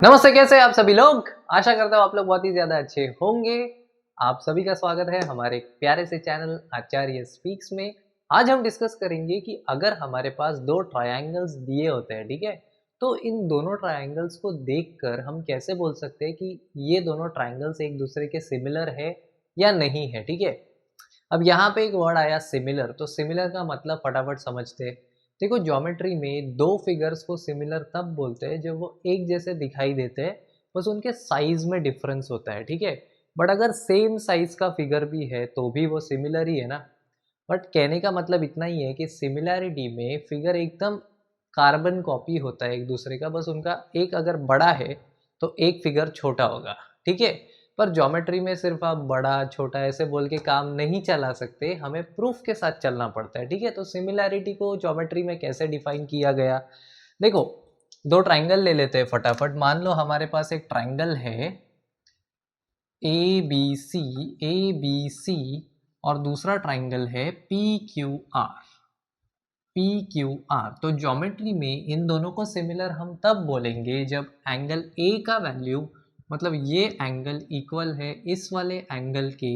नमस्ते, कैसे हैं आप सभी लोग। आशा करता हूँ आप लोग बहुत ही ज्यादा अच्छे होंगे। आप सभी का स्वागत है हमारे एक प्यारे से चैनल आचार्य स्पीक्स में। आज हम डिस्कस करेंगे कि अगर हमारे पास दो ट्रायंगल्स दिए होते हैं, ठीक है, तो इन दोनों ट्रायंगल्स को देखकर हम कैसे बोल सकते हैं कि ये दोनों ट्रायंगल्स एक दूसरे के सिमिलर है या नहीं है। ठीक है, अब यहाँ पे एक वर्ड आया सिमिलर, तो सिमिलर का मतलब फटाफट समझते हैं। देखो, ज्योमेट्री में दो फिगर्स को सिमिलर तब बोलते हैं जब वो एक जैसे दिखाई देते हैं, बस उनके साइज में डिफरेंस होता है। ठीक है, बट अगर सेम साइज का फिगर भी है तो भी वो सिमिलर ही है ना। बट कहने का मतलब इतना ही है कि सिमिलैरिटी में फिगर एकदम कार्बन कॉपी होता है एक दूसरे का, बस उनका एक अगर बड़ा है तो एक फिगर छोटा होगा। ठीक है, पर ज्योमेट्री में सिर्फ आप बड़ा छोटा ऐसे बोल के काम नहीं चला सकते, हमें प्रूफ के साथ चलना पड़ता है। ठीक है, तो सिमिलैरिटी को ज्योमेट्री में कैसे डिफाइन किया गया, देखो, दो ट्राइंगल ले लेते हैं फटाफट। मान लो हमारे पास एक ट्राइंगल है ए बी सी और दूसरा ट्राइंगल है पी क्यू आर। तो ज्योमेट्री में इन दोनों को सिमिलर हम तब बोलेंगे जब एंगल ए का वैल्यू, मतलब ये एंगल इक्वल है इस वाले एंगल के,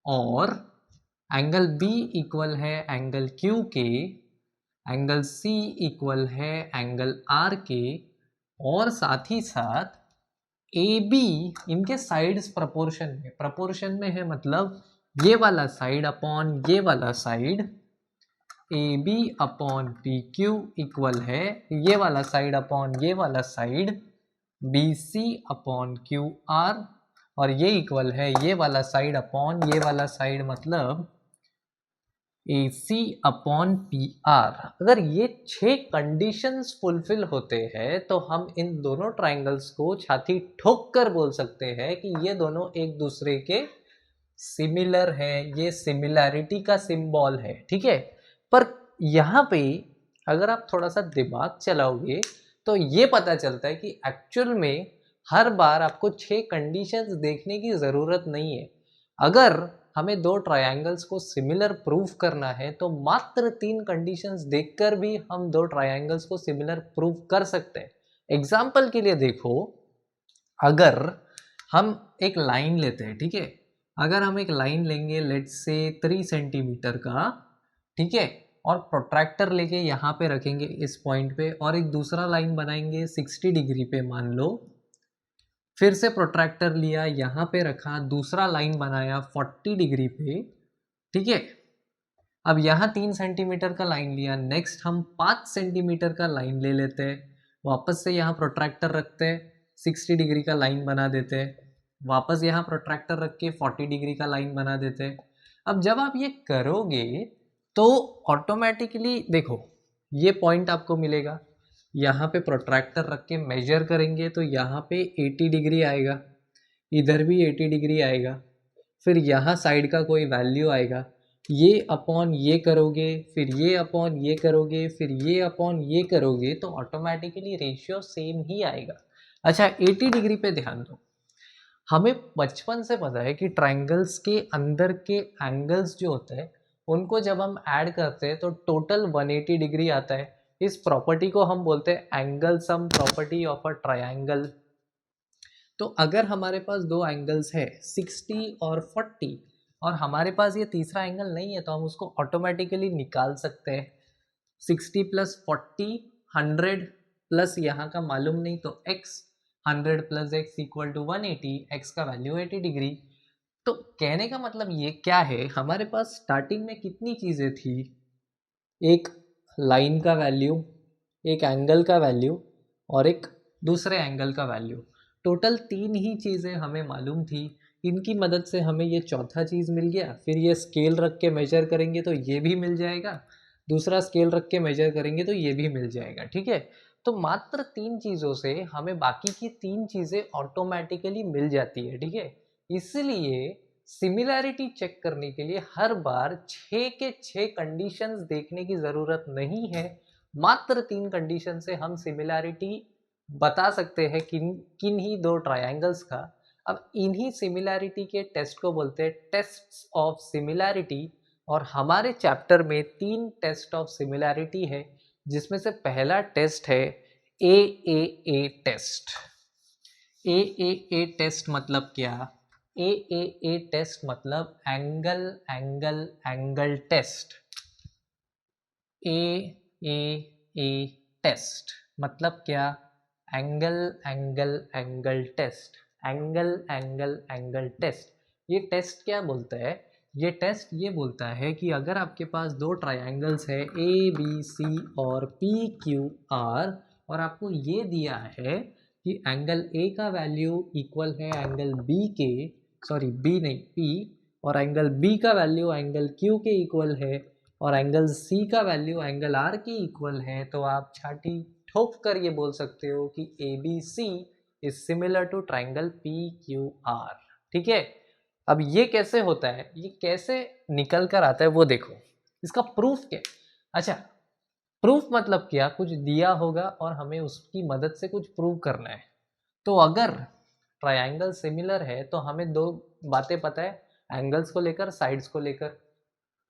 और एंगल बी इक्वल है एंगल क्यू के, एंगल सी इक्वल है एंगल आर के, और साथ ही साथ ए बी इनके साइड्स प्रपोर्शन में है, मतलब ये वाला साइड अपॉन ये वाला side, A B upon P Q equal है ये वाला साइड अपॉन ये वाला side B C upon Q R, और ये इक्वल है ये वाला साइड अपॉन ये वाला साइड, मतलब ए सी अपॉन पी आर। अगर ये 6 कंडीशंस फुलफिल होते हैं तो हम इन दोनों ट्राइंगल्स को छाती ठोक कर बोल सकते हैं कि ये दोनों एक दूसरे के सिमिलर है, ये सिमिलैरिटी का सिंबल है। ठीक है, पर यहाँ पे अगर आप थोड़ा सा दिमाग चलाओगे तो ये पता चलता है कि एक्चुअल में हर बार आपको 6 कंडीशंस देखने की ज़रूरत नहीं है। अगर हमें दो ट्रायंगल्स को सिमिलर प्रूफ करना है तो मात्र 3 कंडीशंस देखकर भी हम दो ट्रायंगल्स को सिमिलर प्रूफ कर सकते हैं। एग्जाम्पल के लिए देखो, अगर हम एक लाइन लेते हैं, ठीक है, अगर हम एक लाइन लेंगे लेट्स से 3 सेंटीमीटर का, ठीक है, और प्रोट्रैक्टर लेके यहाँ पे रखेंगे इस पॉइंट पे, और एक दूसरा लाइन बनाएंगे 60 डिग्री पे मान लो, फिर से प्रोट्रैक्टर लिया यहाँ पे रखा, दूसरा लाइन बनाया 40 डिग्री पे, ठीक है, अब यहाँ 3 सेंटीमीटर का लाइन लिया, नेक्स्ट हम 5 सेंटीमीटर का लाइन ले लेते हैं, वापस से यहाँ प्रोट्रैक्टर रखते हैं, 60 डिग्री का लाइन बना देते हैं, वापस यहाँ प्रोट्रैक्टर रख के 40 डिग्री का लाइन बना देते हैं। अब जब आप ये करोगे तो ऑटोमेटिकली देखो ये पॉइंट आपको मिलेगा, यहाँ पे प्रोट्रैक्टर रख के मेजर करेंगे तो यहाँ पे 80 डिग्री आएगा, इधर भी 80 डिग्री आएगा, फिर यहाँ साइड का कोई वैल्यू आएगा, ये अपॉन ये करोगे, फिर ये अपॉन ये करोगे, फिर ये अपॉन ये करोगे, तो ऑटोमेटिकली रेशियो सेम ही आएगा। अच्छा, 80 डिग्री पे ध्यान दो, हमें बचपन से पता है कि ट्रायंगल्स के अंदर के एंगल्स जो होते हैं उनको जब हम ऐड करते हैं तो टोटल 180 डिग्री आता है। इस प्रॉपर्टी को हम बोलते हैं angle sum property of a triangle. तो अगर हमारे पास दो एंगल्स है 60 और 40, और हमारे पास ये तीसरा एंगल नहीं है, तो हम उसको ऑटोमेटिकली निकाल सकते हैं। 60 प्लस 40 100, प्लस यहाँ का मालूम नहीं तो x, 100 plus x equal to 180, x का वैल्यू 80 डिग्री। तो कहने का मतलब ये क्या है, हमारे पास स्टार्टिंग में कितनी चीज़ें थी, एक लाइन का वैल्यू, एक एंगल का वैल्यू, और एक दूसरे एंगल का वैल्यू। टोटल 3 ही चीज़ें हमें मालूम थी, इनकी मदद से हमें ये चौथा चीज़ मिल गया। फिर ये स्केल रख के मेजर करेंगे तो ये भी मिल जाएगा, दूसरा स्केल रख के मेजर करेंगे तो ये भी मिल जाएगा। ठीक है, तो मात्र 3 चीज़ों से हमें बाकी की 3 चीज़ें ऑटोमेटिकली मिल जाती है। ठीक है, इसलिए सिमिलैरिटी चेक करने के लिए हर बार 6 के 6 कंडीशंस देखने की ज़रूरत नहीं है, मात्र 3 कंडीशन से हम सिमिलैरिटी बता सकते हैं किन किन ही दो ट्रायंगल्स का। अब इन्हीं सिमिलैरिटी के टेस्ट को बोलते हैं टेस्ट्स ऑफ सिमिलैरिटी, और हमारे चैप्टर में 3 टेस्ट ऑफ सिमिलैरिटी है, जिसमें से पहला टेस्ट है ए टेस्ट। ए टेस्ट मतलब क्या? ए टेस्ट मतलब angle angle angle test. A test मतलब क्या? Angle angle angle test. Angle angle angle test. ये टेस्ट क्या बोलता है? ये टेस्ट ये बोलता है कि अगर आपके पास दो ट्रायंगल्स है ए बी सी और पी क्यू आर, और आपको ये दिया है कि एंगल ए का वैल्यू इक्वल है एंगल बी के, सॉरी बी नहीं पी, और एंगल बी का वैल्यू एंगल क्यू के इक्वल है, और एंगल सी का वैल्यू एंगल आर के इक्वल है, तो आप छाती ठोक कर ये बोल सकते हो कि A B C is similar to triangle P Q R. ठीक है, अब ये कैसे होता है, ये कैसे निकल कर आता है वो देखो। इसका प्रूफ क्या? अच्छा, प्रूफ मतलब क्या? कुछ दिया होगा और हमें उसकी मदद से कुछ प्रूव करना है। तो अगर ट्रायंगल सिमिलर है तो हमें दो बातें पता है, एंगल्स को लेकर, साइड्स को लेकर।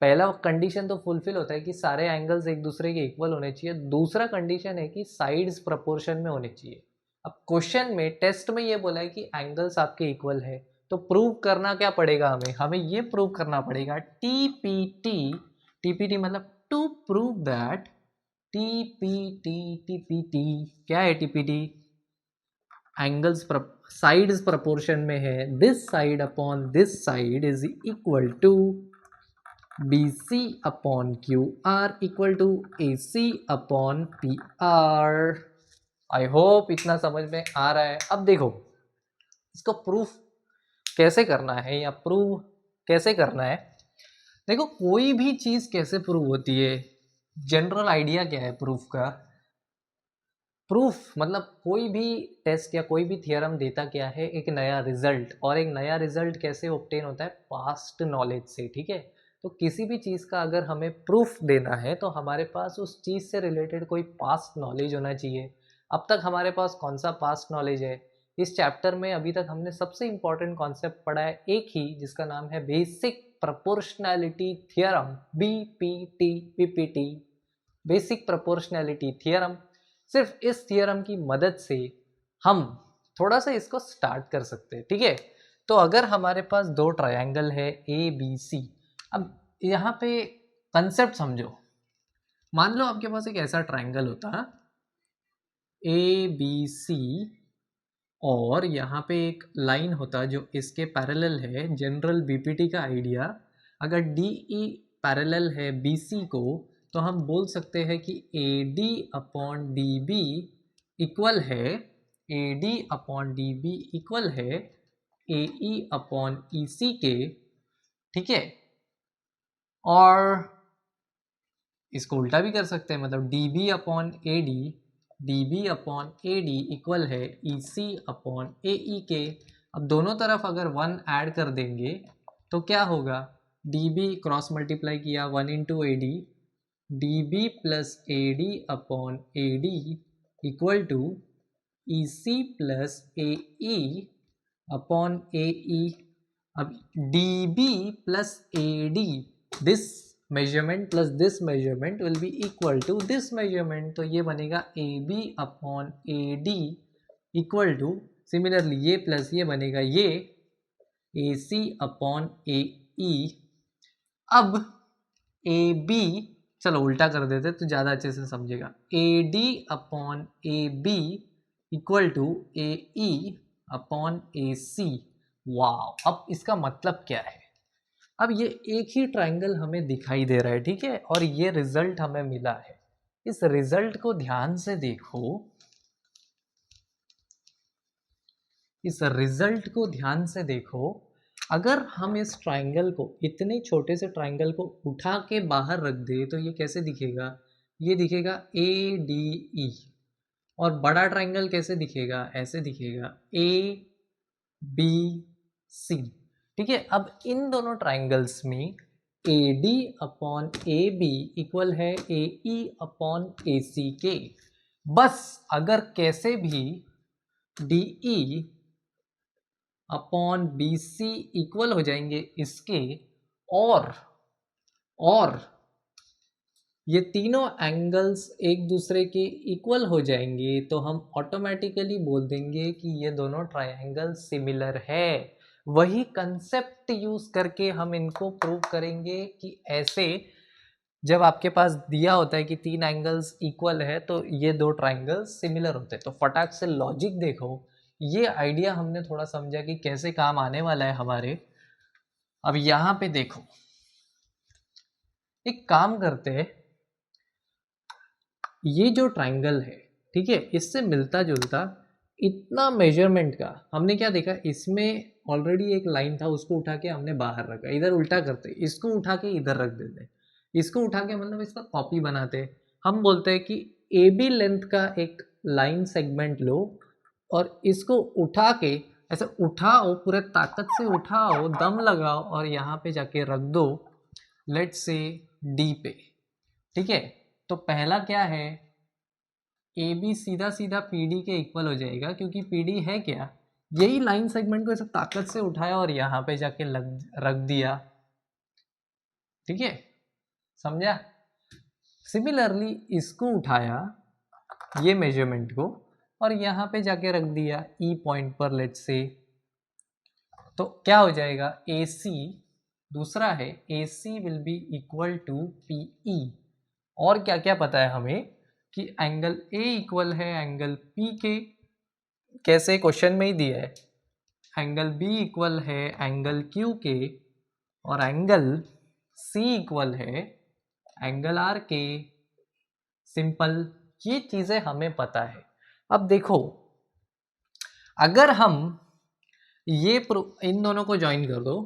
पहला कंडीशन तो फुलफिल होता है कि सारे एंगल्स एक दूसरे के इक्वल होने चाहिए। दूसरा कंडीशन है कि साइड्स प्रपोर्शन में होने चाहिए। अब क्वेश्चन में, टेस्ट में ये बोला है कि एंगल्स आपके इक्वल है, तो प्रूव करना क्या पड़ेगा हमें? हमें ये प्रूव करना पड़ेगा टीपीटी। टीपीटी मतलब टू प्रूव दैट, टीपीटी क्या है? टीपीटी एंगल्स साइड्स प्रपोर्शन में है। This side upon this side is equal to BC upon QR equal to AC upon PR। I hope इतना समझ में आ रहा है। अब देखो इसको प्रूफ कैसे करना है या प्रूव कैसे करना है। देखो कोई भी चीज कैसे प्रूव होती है, जनरल आइडिया क्या है प्रूफ का? प्रूफ मतलब कोई भी टेस्ट या कोई भी थियरम देता क्या है? एक नया रिजल्ट। और एक नया रिजल्ट कैसे ऑब्टेन होता है? पास्ट नॉलेज से। ठीक है, तो किसी भी चीज़ का अगर हमें प्रूफ देना है तो हमारे पास उस चीज़ से रिलेटेड कोई पास्ट नॉलेज होना चाहिए। अब तक हमारे पास कौन सा पास्ट नॉलेज है? इस चैप्टर में अभी तक हमने सबसे इंपॉर्टेंट कॉन्सेप्ट पढ़ा है एक ही, जिसका नाम है basic proportionality theorem, BPT, basic proportionality theorem. सिर्फ इस थियरम की मदद से हम थोड़ा सा इसको स्टार्ट कर सकते हैं। ठीक है, तो अगर हमारे पास दो ट्रायंगल है ए बी सी, अब यहाँ पे कंसेप्ट समझो। मान लो आपके पास एक ऐसा ट्रायंगल होता ए बी सी, और यहाँ पे एक लाइन होता जो इसके पैरेलल है। जनरल बीपीटी का आइडिया, अगर डी ई पैरेलल है बी सी को, तो हम बोल सकते हैं कि A D upon D B equal है, A D upon D B equal है ए ई अपॉन ई सी के। ठीक है, और इसको उल्टा भी कर सकते हैं, मतलब D B upon A D, D B upon A D equal है ई सी अपॉन ए ई के। अब दोनों तरफ अगर 1 ऐड कर देंगे तो क्या होगा? डी बी क्रॉस मल्टीप्लाई किया 1 into A D B plus A D upon A D equal to E C plus A E upon A E. अब D B plus A D, this measurement plus this measurement will be equal to this measurement, तो ये बनेगा A B upon A D equal to, similarly ये plus ये बनेगा ये ए सी upon A E. अब A B, चलो उल्टा कर देते तो ज़्यादा अच्छे से समझेगा। A D upon A B equal to A E upon A C. वाह, अब इसका मतलब क्या है? अब ये एक ही ट्रायंगल हमें दिखाई दे रहा है, ठीक है, और ये रिजल्ट हमें मिला है। इस रिजल्ट को ध्यान से देखो, इस रिजल्ट को ध्यान से देखो। अगर हम इस ट्रायंगल को, इतने छोटे से ट्रायंगल को उठा के बाहर रख दे तो ये कैसे दिखेगा? ये दिखेगा ए डी ई। और बड़ा ट्रायंगल कैसे दिखेगा? ऐसे दिखेगा ए बी सी। ठीक है, अब इन दोनों ट्रायंगल्स में A D upon A B equal है ए ई अपॉन ए सी के। बस अगर कैसे भी D E upon B C equal हो जाएंगे इसके, और ये तीनों एंगल्स एक दूसरे के इक्वल हो जाएंगे तो हम ऑटोमेटिकली बोल देंगे कि ये दोनों ट्रायंगल सिमिलर है। वही कंसेप्ट यूज करके हम इनको प्रूव करेंगे कि ऐसे जब आपके पास दिया होता है कि तीन एंगल्स इक्वल है तो ये दो ट्रायंगल्स सिमिलर होते हैं। तो फटाक से लॉजिक देखो, ये आइडिया हमने थोड़ा समझा कि कैसे काम आने वाला है हमारे। अब यहाँ पे देखो, एक काम करते हैं, ये जो ट्रायंगल है, ठीक है, इससे मिलता जुलता इतना मेजरमेंट का हमने क्या देखा, इसमें ऑलरेडी एक लाइन था, उसको उठा के हमने बाहर रखा। इधर उल्टा करते, इसको उठा के इधर रख देते, इसको उठा के मतलब इसका कॉपी बनाते। हम बोलते हैं कि ए बी लेंथ का एक लाइन सेगमेंट लो और इसको उठा के ऐसे उठाओ, पूरे ताकत से उठाओ, दम लगाओ और यहाँ पे जाके रख दो, लेट्स से डी पे, ठीक है। तो पहला क्या है, ए बी सीधा सीधा पी डी के इक्वल हो जाएगा, क्योंकि पी डी है क्या, यही लाइन सेगमेंट को ऐसे ताकत से उठाया और यहाँ पे जाके रख दिया, ठीक है, समझा। सिमिलरली इसको उठाया, ये मेजरमेंट को, और यहाँ पे जाके रख दिया ई पॉइंट पर, लेट्स से, तो क्या हो जाएगा, ए सी, दूसरा है A C will be equal to P E. और क्या क्या पता है हमें कि एंगल ए इक्वल है एंगल पी के, कैसे क्वेश्चन में ही दिया है, एंगल बी इक्वल है एंगल क्यू के, और एंगल सी इक्वल है एंगल आर के। सिंपल, ये चीजें हमें पता है। अब देखो, अगर हम ये इन दोनों को ज्वाइन कर दो,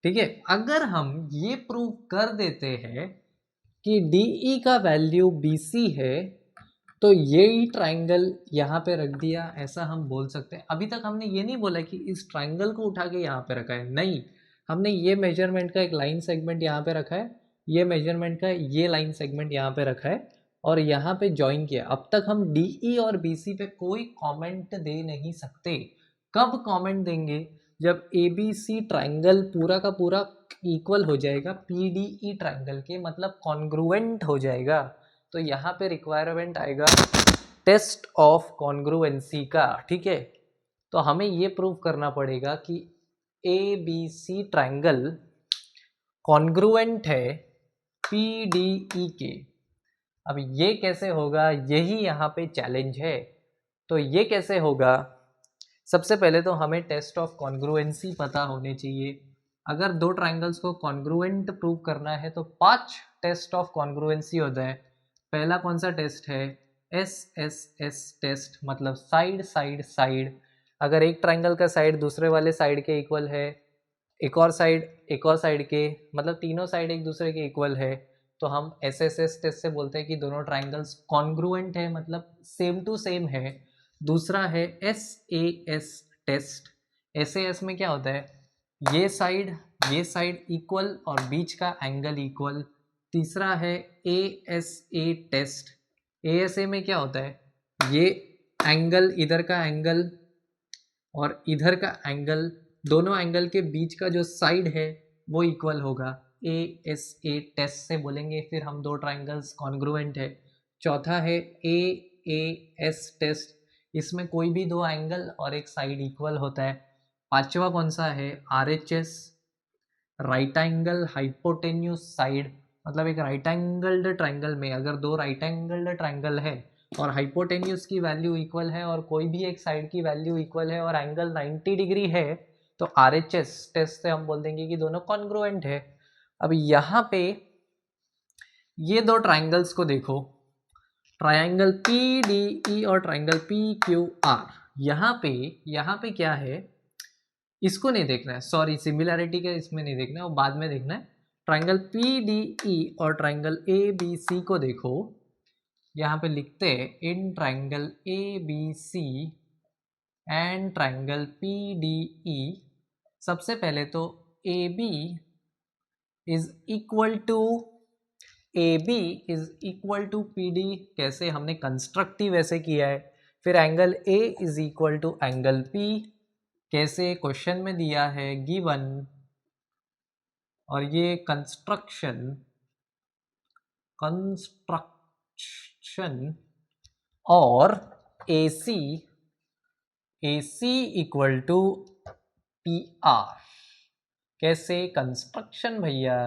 ठीक है, अगर हम ये प्रूव कर देते हैं कि DE का वैल्यू BC है, तो यही ट्रायंगल यहाँ पे रख दिया, ऐसा हम बोल सकते हैं। अभी तक हमने ये नहीं बोला कि इस ट्रायंगल को उठा के यहाँ पे रखा है, नहीं, हमने ये मेजरमेंट का एक लाइन सेगमेंट यहाँ पे रखा है, ये मेजरमेंट का ये लाइन सेगमेंट यहाँ पे रखा है और यहाँ पे ज्वाइन किया। अब तक हम DE और BC पे कोई कमेंट दे नहीं सकते। कब कमेंट देंगे, जब ABC ट्रायंगल पूरा का पूरा इक्वल हो जाएगा PDE ट्रायंगल के, मतलब कॉन्ग्रुएंट हो जाएगा। तो यहाँ पे रिक्वायरमेंट आएगा टेस्ट ऑफ कॉन्ग्रुएंसी का, ठीक है। तो हमें ये प्रूव करना पड़ेगा कि ABC ट्रायंगल कॉन्ग्रुएंट है PDE के। अब ये कैसे होगा, यही यहाँ पे चैलेंज है। तो ये कैसे होगा, सबसे पहले तो हमें टेस्ट ऑफ कॉन्ग्रुएंसी पता होने चाहिए। अगर दो ट्रायंगल्स को कॉन्ग्रुएंट प्रूव करना है तो 5 टेस्ट ऑफ कॉन्ग्रुएंसी होता है। पहला कौन सा टेस्ट है, SSS टेस्ट, मतलब साइड साइड साइड। अगर एक ट्रायंगल का साइड दूसरे वाले साइड के इक्वल है, एक और साइड के, मतलब तीनों साइड एक दूसरे के इक्वल है, तो हम SSS टेस्ट से बोलते हैं कि दोनों ट्रायंगल्स कॉन्ग्रुएंट है, मतलब सेम टू सेम है। दूसरा है SAS टेस्ट। SAS में क्या होता है, ये साइड इक्वल और बीच का एंगल इक्वल। तीसरा है ASA टेस्ट। ASA में क्या होता है, ये एंगल, इधर का एंगल और इधर का एंगल, दोनों एंगल के बीच का जो साइड है वो इक्वल होगा। ASA टेस्ट से बोलेंगे फिर हम दो ट्रायंगल्स कॉन्ग्रुएंट है। चौथा है AAS टेस्ट, इसमें कोई भी दो एंगल और एक साइड इक्वल होता है। पांचवा कौन सा है, RHS, right angle hypotenuse side, मतलब एक राइट एंगल्ड ट्रायंगल में अगर दो राइट एंगल्ड ट्रायंगल है और हाइपोटेन्यूज की वैल्यू इक्वल है और कोई भी एक साइड की वैल्यू इक्वल है और एंगल 90 डिग्री है, तो RHS टेस्ट से हम बोल देंगे कि दोनों कॉन्ग्रुएंट है। अब यहाँ पे ये दो ट्रायंगल्स को देखो, ट्रायंगल PDE और ट्रायंगल PQR। यहाँ पे क्या है, इसको नहीं देखना है, सॉरी, सिमिलैरिटी का इसमें नहीं देखना है, वो बाद में देखना है। ट्रायंगल PDE और ट्रायंगल ABC को देखो, यहाँ पे लिखते हैं in triangle ABC and triangle PDE। सबसे पहले तो AB is equal to PD, कैसे हमने कंस्ट्रक्टिव ऐसे किया है। फिर angle A is equal to angle P, कैसे क्वेश्चन में दिया है गिवन, और ये कंस्ट्रक्शन कंस्ट्रक्शन और AC इक्वल टू PR। कैसे? कंस्ट्रक्शन भैया,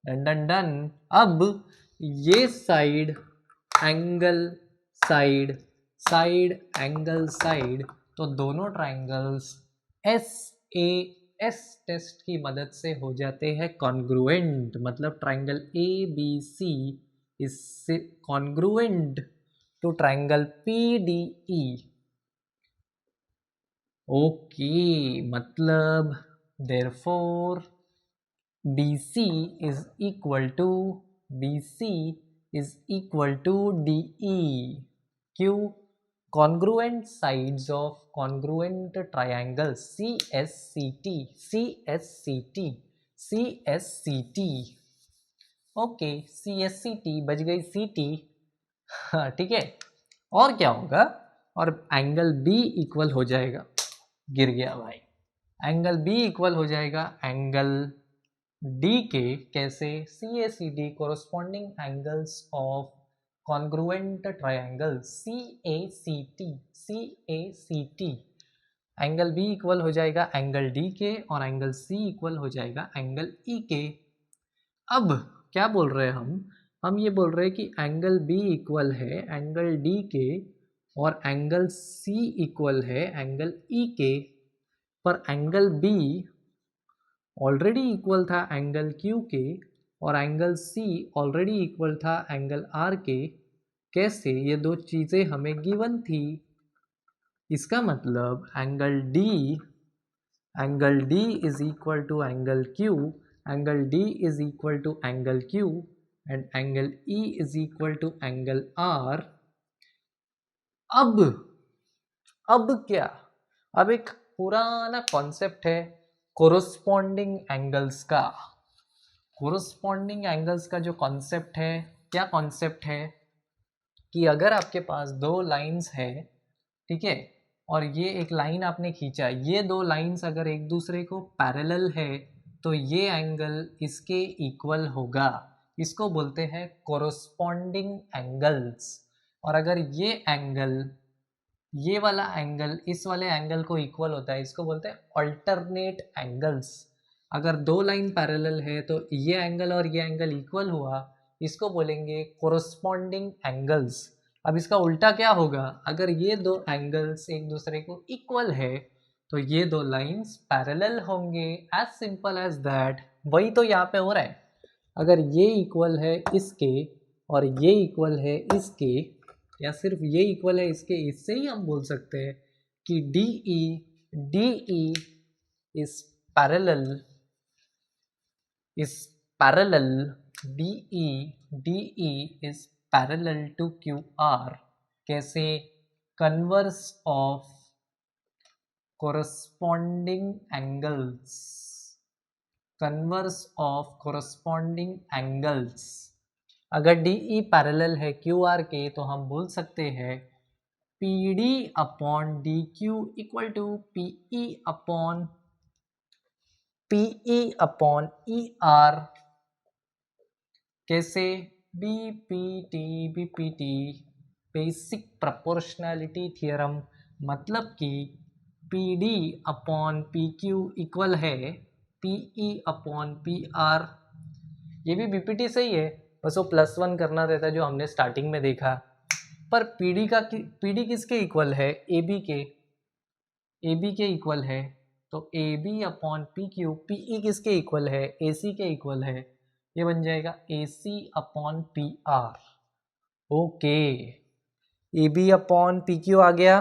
डन डन डन। अब ये side angle side, side angle side, तो दोनों ट्राइंगल्स SAS टेस्ट की मदद से हो जाते हैं कॉन्ग्रुएंट। मतलब triangle ABC is congruent to triangle PDE। Okay, मतलब therefore BC is equal to DE। क्यों? congruent sides of congruent triangle CSCT। Okay, CSCT बच गई CT। हाँ ठीक है। और क्या होगा? और एंगल B इक्वल हो जाएगा, गिर गया भाई, एंगल B इक्वल हो जाएगा एंगल D के। कैसे? CACD corresponding angles of congruent triangle CACT। Angle B equal हो जाएगा एंगल D के और एंगल C इक्वल हो जाएगा एंगल E के। अब क्या बोल रहे हैं हम ये बोल रहे हैं कि एंगल B इक्वल है एंगल D के और एंगल C इक्वल है एंगल E के, पर एंगल B ऑलरेडी इक्वल था एंगल Q के और एंगल C ऑलरेडी इक्वल था एंगल R के। कैसे? ये दो चीज़ें हमें गिवन थी। इसका मतलब angle D is equal to angle Q, angle D is equal to angle Q and angle E is equal to angle R। अब क्या? अब एक पुराना कॉन्सेप्ट है कोरोस्पॉन्डिंग एंगल्स का। कोरोस्पॉन्डिंग एंगल्स का जो कॉन्सेप्ट है, क्या कॉन्सेप्ट है कि अगर आपके पास दो लाइंस है, ठीक है, और ये एक लाइन आपने खींचा, ये दो लाइंस अगर एक दूसरे को पैरेलल है तो ये एंगल इसके इक्वल होगा। इसको बोलते हैं कोरोस्पॉन्डिंग एंगल्स। और अगर ये एंगल, ये वाला एंगल इस वाले एंगल को इक्वल होता है, इसको बोलते हैं अल्टरनेट एंगल्स। अगर दो लाइन पैरेलल है तो ये एंगल और ये एंगल इक्वल हुआ, इसको बोलेंगे कोरोस्पॉन्डिंग एंगल्स। अब इसका उल्टा क्या होगा? अगर ये दो एंगल्स एक दूसरे को इक्वल है तो ये दो लाइंस पैरेलल होंगे। As simple as that. वही तो यहाँ पे हो रहा है। अगर ये इक्वल है इसके और ये इक्वल है इसके, या सिर्फ ये इक्वल है इसके, इससे ही हम बोल सकते हैं कि DE is parallel DE is parallel to QR। कैसे? Converse of corresponding angles, converse of corresponding angles. अगर DE पैरेलल है QR के तो हम बोल सकते हैं PD upon DQ equal to PE upon ER। कैसे? BPT basic proportionality theorem. मतलब कि PD अपॉन PQ इक्वल है PE अपॉन PR। ये भी BPT से ही है, बस वो +1 करना रहता है जो हमने स्टार्टिंग में देखा। पर PD किसके इक्वल है? AB के इक्वल है। तो AB अपॉन PQ, PE किसके इक्वल है? AC के इक्वल है। ये बन जाएगा AC upon PR। Okay, AB upon PQ आ गया,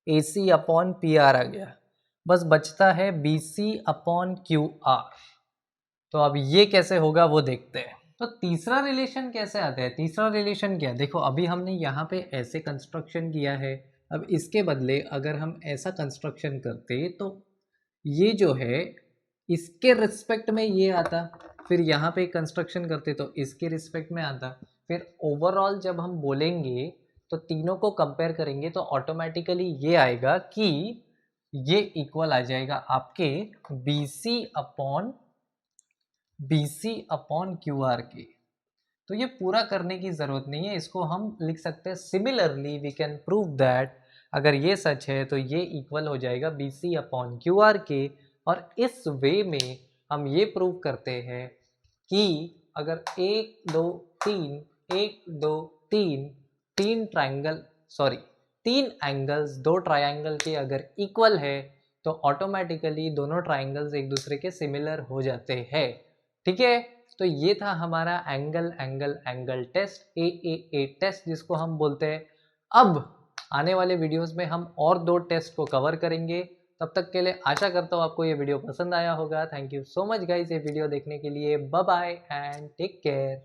AC अपॉन PR आ गया, बस बचता है BC अपॉन QR। तो अब ये कैसे होगा वो देखते हैं। तो तीसरा रिलेशन कैसे आता है? तीसरा रिलेशन क्या? देखो, अभी हमने यहाँ पे ऐसे कंस्ट्रक्शन किया है, अब इसके बदले अगर हम ऐसा कंस्ट्रक्शन करते तो ये जो है इसके रिस्पेक्ट में ये आता, फिर यहाँ पे कंस्ट्रक्शन करते तो इसके रिस्पेक्ट में आता, फिर ओवरऑल जब हम बोलेंगे तो तीनों को कंपेयर करेंगे तो ऑटोमेटिकली ये आएगा कि ये इक्वल आ जाएगा आपके BC अपॉन QR के। तो ये पूरा करने की ज़रूरत नहीं है, इसको हम लिख सकते हैं similarly we can prove that, अगर ये सच है तो ये इक्वल हो जाएगा BC अपॉन QR के। और इस वे में हम ये प्रूव करते हैं कि अगर 1 2 3 1 2 3 तीन ट्राइंगल सॉरी 3 एंगल्स 2 ट्राइंगल के अगर इक्वल है तो ऑटोमेटिकली दोनों ट्राइंगल्स एक दूसरे के सिमिलर हो जाते हैं। ठीक है, तो ये था हमारा angle angle angle test, A test जिसको हम बोलते हैं। अब आने वाले वीडियोस में हम और 2 टेस्ट को कवर करेंगे। तब तक के लिए आशा करता हूँ आपको ये वीडियो पसंद आया होगा। Thank you so much guys ये वीडियो देखने के लिए। Bye bye and take care.